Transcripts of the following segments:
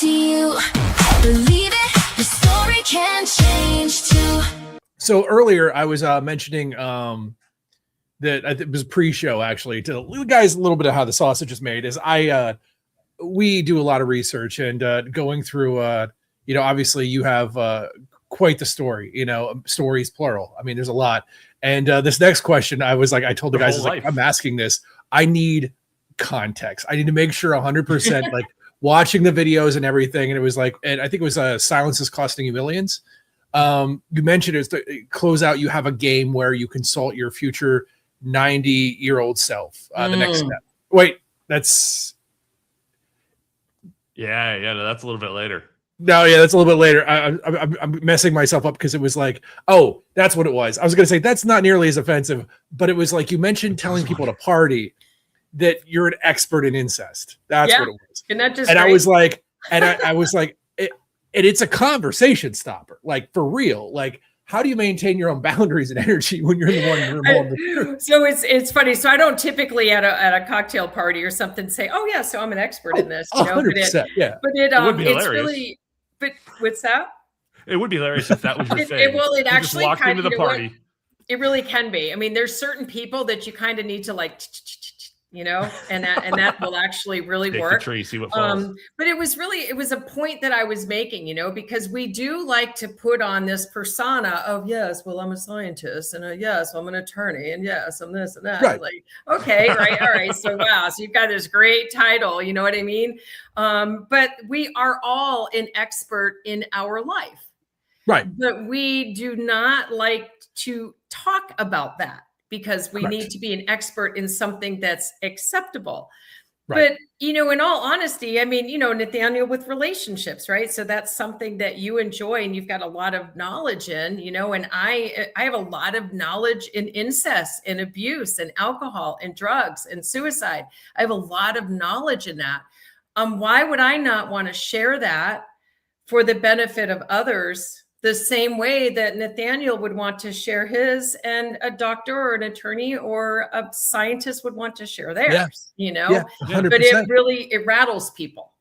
to you. Believe it, the story can change too. So earlier I was mentioning that it was pre-show actually to the guys a little bit of how the sausage is made. Is we do a lot of research and going through obviously you have quite the story, stories plural. I mean, there's a lot. And this next question, I told the guys, I'm asking this. I need context. I need to make sure 100% like watching the videos and everything. And it was and I think it was Silence is Costing You Millions. You mentioned it's the close out. You have a game where you consult your future 90-year-old self. The next step. Wait, that's. Yeah, no, that's a little bit later. No, yeah, that's a little bit later. I'm messing myself up because it was oh, that's what it was. I was going to say that's not nearly as offensive, but it was you mentioned telling people at a party that you're an expert in incest. That's what it was. Isn't that just and great? I was like, it's a conversation stopper, for real. How do you maintain your own boundaries and energy when you're in the one room? So it's funny. So I don't typically at a cocktail party or something say, "Oh yeah, so I'm an expert in this." 100%, yeah. But it would be it's hilarious. really. But what's that? It would be hilarious if that was your thing. It actually just walked into the party. It really can be. I mean, there's certain people that you kind of need to and that will actually really Take work. the tree, see what falls. But it was a point that I was making, because we do like to put on this persona of, yes, well, I'm a scientist, and yes, I'm an attorney, and yes, I'm this and that. Right. Okay, right, all right. So wow, so you've got this great title, you know what I mean? But we are all an expert in our life. Right. But we do not like to talk about that, because we Correct. need to be an expert in something that's acceptable. Right. But, in all honesty, I mean, Nathaniel, with relationships, right? So that's something that you enjoy and you've got a lot of knowledge in, and I have a lot of knowledge in incest and abuse and alcohol and drugs and suicide. I have a lot of knowledge in that. Why would I not want to share that for the benefit of others, the same way that Nathaniel would want to share his, and a doctor or an attorney or a scientist would want to share theirs, Yeah, 100%. But it rattles people.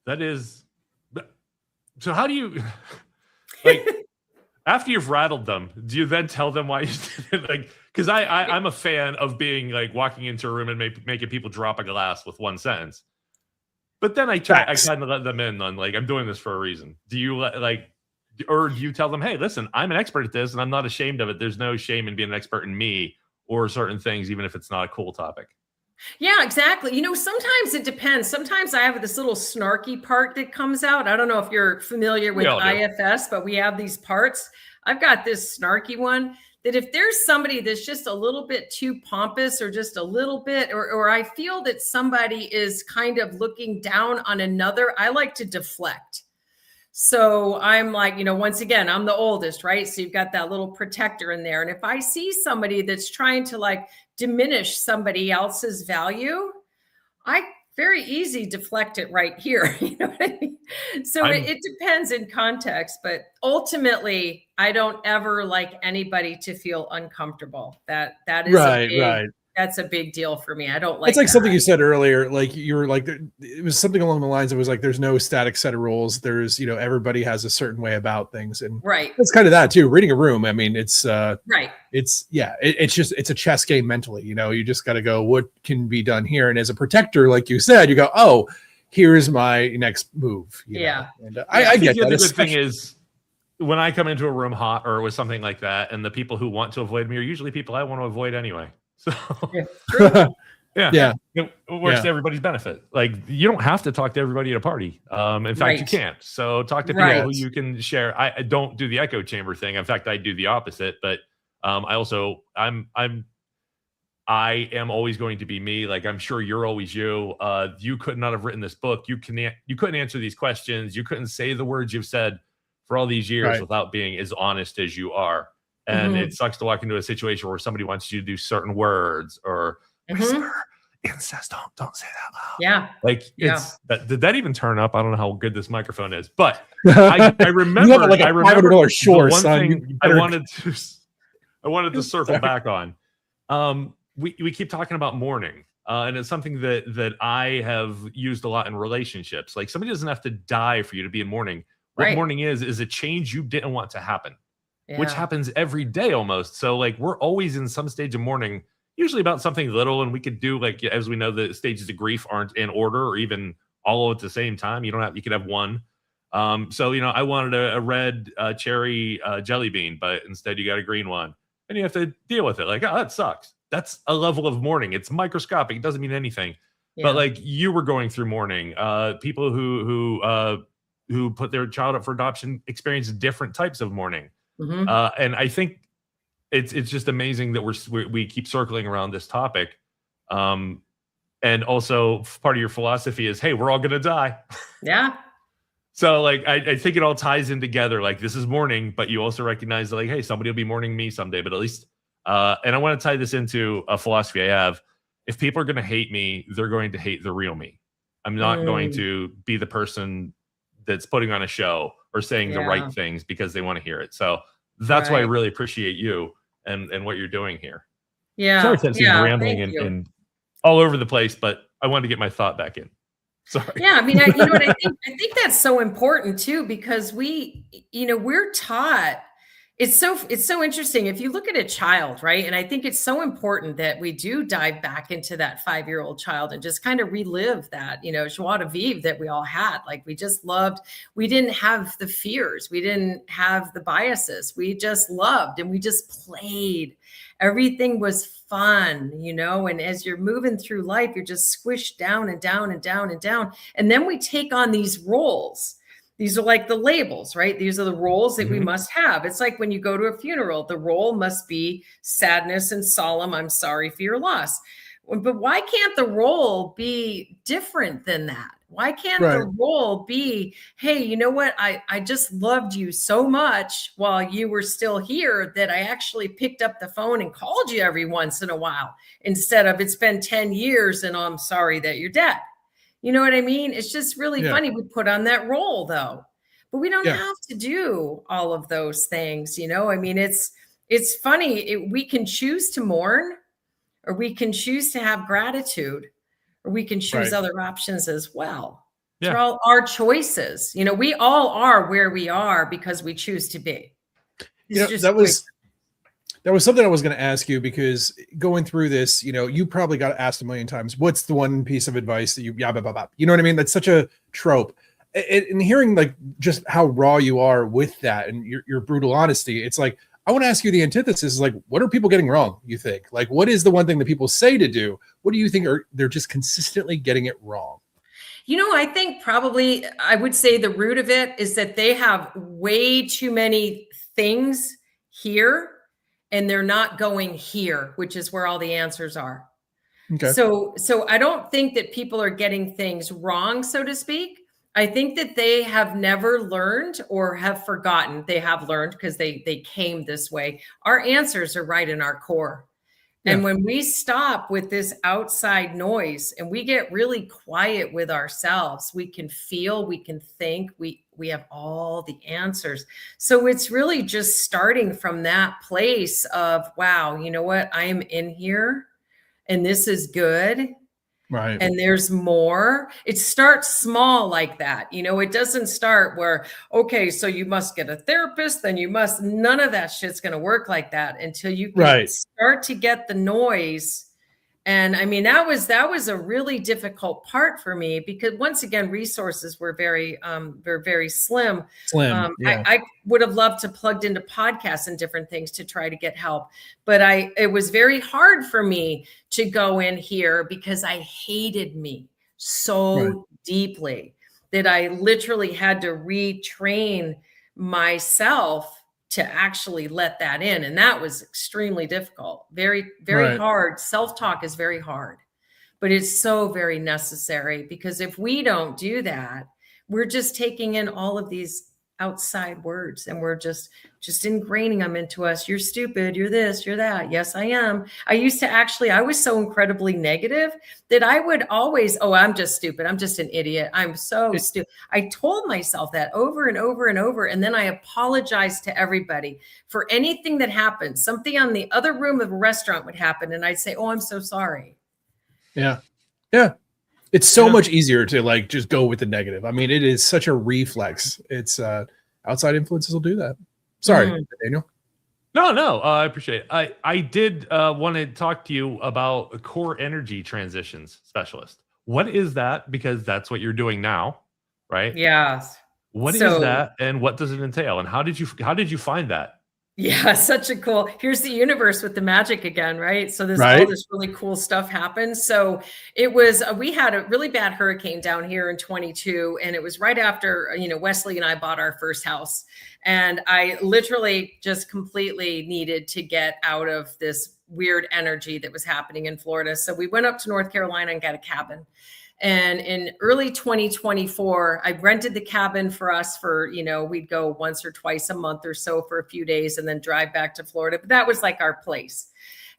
That is. So how do you, after you've rattled them, do you then tell them why you did it? Because I'm a fan of being walking into a room and making people drop a glass with one sentence. But then I kind of let them in on I'm doing this for a reason. Do you or do you tell them, hey, listen, I'm an expert at this and I'm not ashamed of it. There's no shame in being an expert in me or certain things, even if it's not a cool topic. Yeah, exactly. Sometimes it depends. Sometimes I have this little snarky part that comes out. I don't know if you're familiar with IFS, but we have these parts. I've got this snarky one that if there's somebody that's just a little bit too pompous or just a little bit, or I feel that somebody is kind of looking down on another, I like to deflect. So I'm once again, I'm the oldest, right? So you've got that little protector in there. And if I see somebody that's trying to diminish somebody else's value, I very easy deflect it right here. You know what I mean? So it depends in context, but ultimately I don't ever like anybody to feel uncomfortable. That is right. That's a big deal for me. I don't like. It's something you said earlier. You were it was something along the lines of there's no static set of rules. There's everybody has a certain way about things, and right. It's kind of that too. Reading a room. I mean, it's right. It's it's a chess game mentally. You just got to go. What can be done here? And as a protector, like you said, you go, oh, here's my next move. Yeah. And I get that. The good thing is, when I come into a room hot or with something like that, and the people who want to avoid me are usually people I want to avoid anyway. So yeah. It works to everybody's benefit. You don't have to talk to everybody at a party. In fact, you can't. So talk to people who you can share. I don't do the echo chamber thing. In fact, I do the opposite. But I am always going to be me. I'm sure you're always you. You could not have written this book. You couldn't answer these questions. You couldn't say the words you've said for all these years without being as honest as you are. And it sucks to walk into a situation where somebody wants you to do certain words or whisper, incest, don't say that loud. Yeah. Did that even turn up? I don't know how good this microphone is, but I remember you have a $500 shore, son. I wanted to circle back on. We keep talking about mourning And it's something that I have used a lot in relationships. Like, somebody doesn't have to die for you to be in mourning. What Right. mourning is a change you didn't want to happen, which Yeah. happens every day almost. So like, we're always in some stage of mourning, usually about something little. And we could do, like, as we know, the stages of grief aren't in order or even all at the same time. You could have one. So, I wanted a red cherry jelly bean, but instead you got a green one, and you have to deal with it. Like, oh, that sucks. That's a level of mourning. It's microscopic. It doesn't mean anything. Yeah. But like, you were going through mourning. People who put their child up for adoption experience different types of mourning. Mhm. And I think it's just amazing that we keep circling around this topic. And also, part of your philosophy is, hey, we're all gonna die. Yeah. So like, I think it all ties in together. Like, this is mourning, but you also recognize that, like, hey, somebody will be mourning me someday. But at least, and I want to tie this into a philosophy I have. If people are going to hate me, they're going to hate the real me. I'm not going to be the person that's putting on a show or saying the right things because they want to hear it. So that's why I really appreciate you and what you're doing here. Yeah. Sorry if that seems rambling thank you. and all over the place, but I wanted to get my thought back in. Sorry. Yeah, I mean, you know what I think? I think that's so important too, because we're taught. It's so interesting. If you look at a child, right? And I think it's so important that we do dive back into that 5-year-old child and just kind of relive that, joie de vivre that we all had. Like, we just loved, we didn't have the fears. We didn't have the biases. We just loved and we just played. Everything was fun, and as you're moving through life, you're just squished down and down and down and down. And then we take on these roles. These are like the labels, right? These are the roles that we must have. It's like when you go to a funeral, the role must be sadness and solemn. I'm sorry for your loss. But why can't the role be different than that? Why can't the role be, hey, you know what? I just loved you so much while you were still here that I actually picked up the phone and called you every once in a while, instead of it's been 10 years and I'm sorry that you're dead. You know what I mean? It's just really funny. We put on that role though, but we don't have to do all of those things. I mean, it's funny. We can choose to mourn, or we can choose to have gratitude, or we can choose other options as well. Yeah. They're all our choices. We all are where we are because we choose to be. That was something I was going to ask you, because going through this, you probably got asked a million times, what's the one piece of advice that you know what I mean? That's such a trope. And hearing like just how raw you are with that and your brutal honesty, it's like, I want to ask you the antithesis is like, what are people getting wrong, you think? Like, what is the one thing that people say to do? What do you think they're just consistently getting it wrong? I think probably I would say the root of it is that they have way too many things here and they're not going here, which is where all the answers are. Okay. So I don't think that people are getting things wrong, so to speak. I think that they have never learned or have forgotten. They have learned because they came this way. Our answers are right in our core. And when we stop with this outside noise and we get really quiet with ourselves, we can feel, we can think, we have all the answers. So it's really just starting from that place of, wow, you know what? I am in here and this is good. Right. And there's more. It starts small like that. It doesn't start where, okay, so you must get a therapist, then you must, none of that shit's going to work like that until you can start to get the noise. And I mean, that was a really difficult part for me because once again, resources were very slim. I would have loved to plugged into podcasts and different things to try to get help. But it was very hard for me to go in here because I hated me so deeply that I literally had to retrain myself to actually let that in. And that was extremely difficult, very, very hard. Self-talk is very hard, but it's so very necessary because if we don't do that, we're just taking in all of these outside words and we're just ingraining them into us. You're stupid. You're this, you're that. Yes, I am. I was so incredibly negative that I would always, I'm just stupid. I'm just an idiot. I'm so stupid. I told myself that over and over and over. And then I apologized to everybody for anything that happened. Something on the other room of a restaurant would happen. And I'd say, I'm so sorry. Yeah. Yeah. It's so much easier to like just go with the negative. I mean, it is such a reflex. It's outside influences will do that. Sorry, Daniel. No, I appreciate it. I did want to talk to you about a core energy transitions specialist. What is that? Because that's what you're doing now, right? Yes. What is that, and what does it entail? And how did you find that? Yeah, such a cool. Here's the universe with the magic again, right? So there's all this really cool stuff happens. So it was we had a really bad hurricane down here in 22, and it was right after Wesley and I bought our first house, and I literally just completely needed to get out of this weird energy that was happening in Florida. So we went up to North Carolina and got a cabin. And in early 2024, I rented the cabin for us for, we'd go once or twice a month or so for a few days and then drive back to Florida. But that was like our place.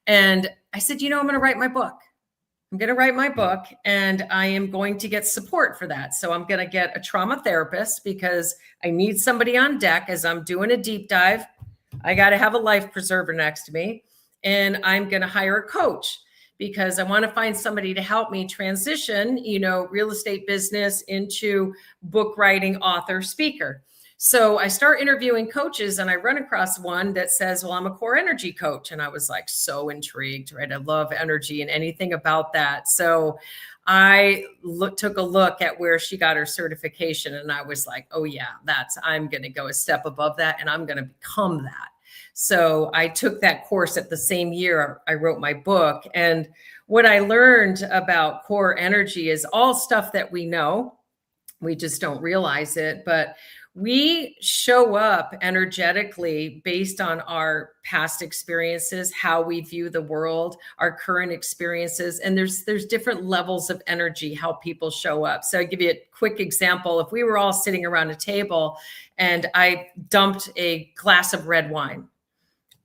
And I said, I'm going to write my book. I'm going to write my book, and I am going to get support for that. So I'm going to get a trauma therapist because I need somebody on deck as I'm doing a deep dive. I got to have a life preserver next to me, and I'm going to hire a coach, because I want to find somebody to help me transition, real estate business into book writing, author, speaker. So I start interviewing coaches, and I run across one that says, well, I'm a core energy coach. And I was like, so intrigued, right? I love energy and anything about that. So I took a look at where she got her certification, and I was like, oh yeah, I'm going to go a step above that, and I'm going to become that. So I took that course at the same year I wrote my book. And what I learned about core energy is all stuff that we know. We just don't realize it, but we show up energetically based on our past experiences, how we view the world, our current experiences. And there's different levels of energy, how people show up. So I'll give you a quick example. If we were all sitting around a table and I dumped a glass of red wine,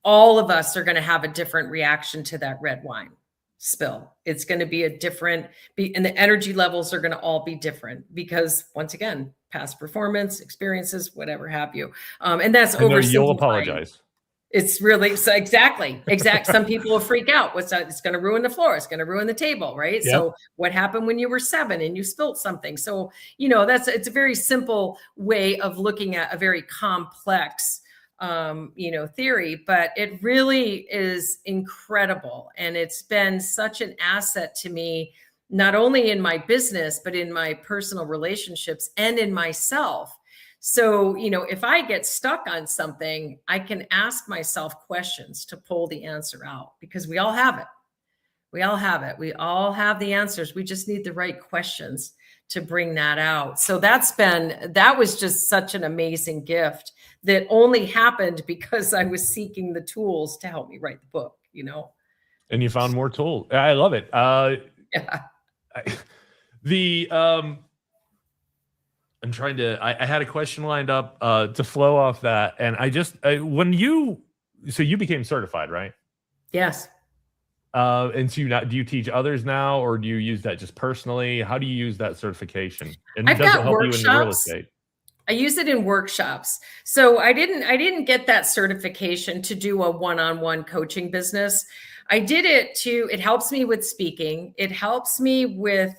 all of us are going to have a different reaction to that red wine spill. It's going to be and the energy levels are going to all be different because, once again, past performance, experiences, whatever have you. And that's oversimplifying. You'll apologize. It's really so exactly. Some people will freak out. What's that? It's going to ruin the floor. It's going to ruin the table, right? Yep. So what happened when you were 7 and you spilled something? So, it's a very simple way of looking at a very complex theory, but it really is incredible. And it's been such an asset to me, not only in my business, but in my personal relationships and in myself. So, if I get stuck on something, I can ask myself questions to pull the answer out, because we all have it. We all have it. We all have the answers. We just need the right questions to bring that out. So that was just such an amazing gift that only happened because I was seeking the tools to help me write the book, And you found more tools. I love it. Yeah. I'm trying to, I had a question lined up to flow off that. And so you became certified, right? Yes. And so do you teach others now, or do you use that just personally? How do you use that certification? And I've does it got help workshops. you in the real estate? I use it in workshops. So I didn't get that certification to do a one-on-one coaching business. I did it it helps me with speaking. It helps me with,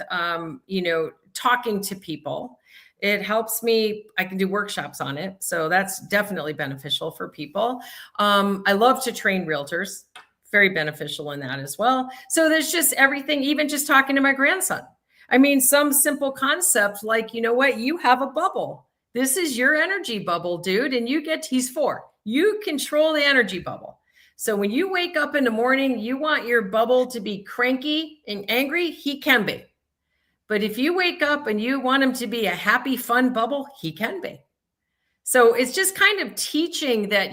talking to people. It helps me, I can do workshops on it. So that's definitely beneficial for people. I love to train realtors, very beneficial in that as well. So there's just everything, even just talking to my grandson. I mean, some simple concept like, you have a bubble. This is your energy bubble, dude. And he's 4. You control the energy bubble. So when you wake up in the morning, you want your bubble to be cranky and angry, he can be. But if you wake up and you want him to be a happy, fun bubble, he can be. So it's just kind of teaching that,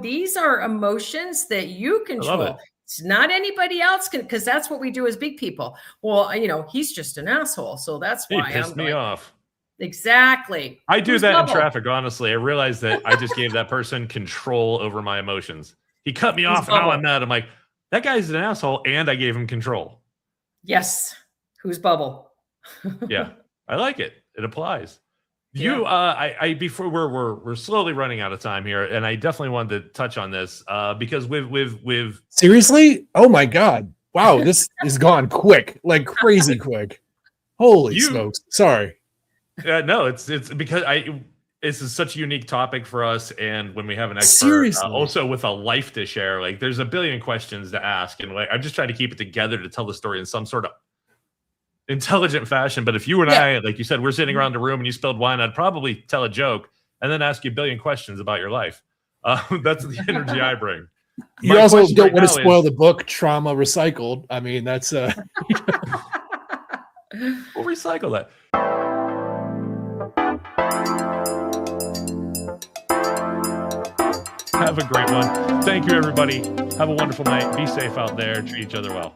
these are emotions that you control. It's not anybody else can, because that's what we do as big people. Well, he's just an asshole. So that's why he pissed me off. Exactly. I do that in traffic, honestly. I realized that I just gave that person control over my emotions. He cut me off and now I'm mad. I'm like, that guy's an asshole, and I gave him control. Yes. Who's bubble? Yeah. I like it. It applies. Yeah. Before we're slowly running out of time here, and I definitely wanted to touch on this because with seriously, oh my God, Wow, this is gone quick, like crazy quick. Holy You- smokes. Sorry. No, it's because this is such a unique topic for us, and when we have an expert, Seriously. also with a life to share, like there's a billion questions to ask, and like I'm just trying to keep it together to tell the story in some sort of intelligent fashion. But if you and I, like you said, we're sitting around the room and you spilled wine, I'd probably tell a joke and then ask you a billion questions about your life. That's the energy I bring. You My also question don't right want to now spoil is- the book Trauma Recycled. I mean, that's We'll recycle that. Have a great one. Thank you, everybody. Have a wonderful night. Be safe out there. Treat each other well.